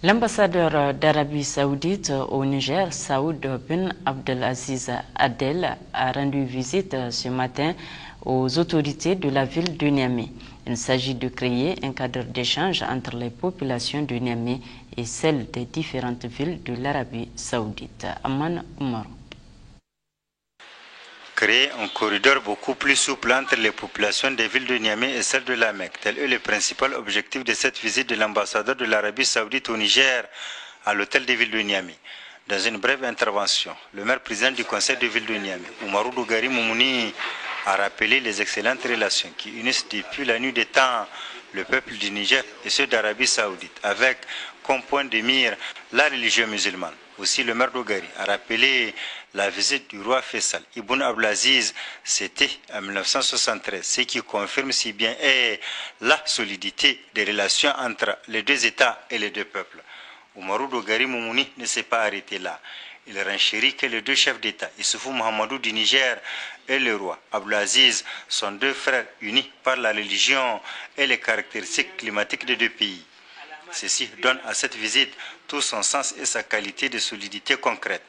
L'ambassadeur d'Arabie Saoudite au Niger, Saoud bin Abdelaziz Adel, a rendu visite ce matin aux autorités de la ville de Niamey. Il s'agit de créer un cadre d'échange entre les populations de Niamey et celles des différentes villes de l'Arabie Saoudite. Aman Oumar. Créer un corridor beaucoup plus souple entre les populations des villes de Niamey et celles de la Mecque. Tel est le principal objectif de cette visite de l'ambassadeur de l'Arabie Saoudite au Niger à l'hôtel des villes de Niamey. Dans une brève intervention, le maire président du conseil de ville de Niamey, Oumarou Dougari Moumouni, a rappelé les excellentes relations qui unissent depuis la nuit des temps le peuple du Niger et ceux d'Arabie Saoudite, avec comme point de mire la religion musulmane. Aussi, le maire Dougari a rappelé la visite du roi Faisal Ibn Abdelaziz, c'était en 1973, ce qui confirme si bien est la solidité des relations entre les deux États et les deux peuples. Oumarou Dougari Moumouni ne s'est pas arrêté là. Il renchérit que les deux chefs d'État, Issoufou Mahamadou du Niger et le roi Abdelaziz, sont deux frères unis par la religion et les caractéristiques climatiques des deux pays. Ceci donne à cette visite tout son sens et sa qualité de solidité concrète.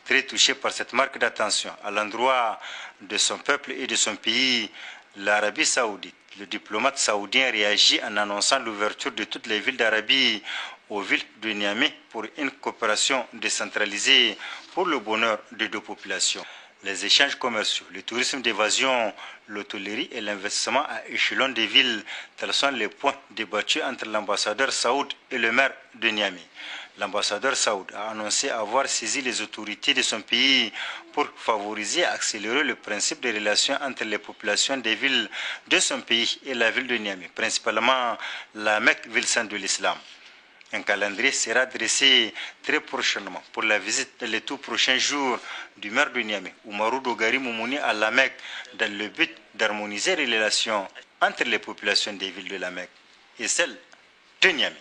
Très touché par cette marque d'attention à l'endroit de son peuple et de son pays, l'Arabie Saoudite, le diplomate saoudien réagit en annonçant l'ouverture de toutes les villes d'Arabie aux villes de Niamey pour une coopération décentralisée pour le bonheur des deux populations. Les échanges commerciaux, le tourisme d'évasion, l'hôtellerie et l'investissement à échelon des villes, tels sont les points débattus entre l'ambassadeur Saoud et le maire de Niamey. L'ambassadeur Saoud a annoncé avoir saisi les autorités de son pays pour favoriser et accélérer le principe de relations entre les populations des villes de son pays et la ville de Niamey, principalement la Mecque, ville sainte de l'islam. Un calendrier sera dressé très prochainement pour la visite dans les tout prochains jours du maire de Niamey, Oumarou Dougari Moumouni, à la Mecque, dans le but d'harmoniser les relations entre les populations des villes de la Mecque et celles de Niamey.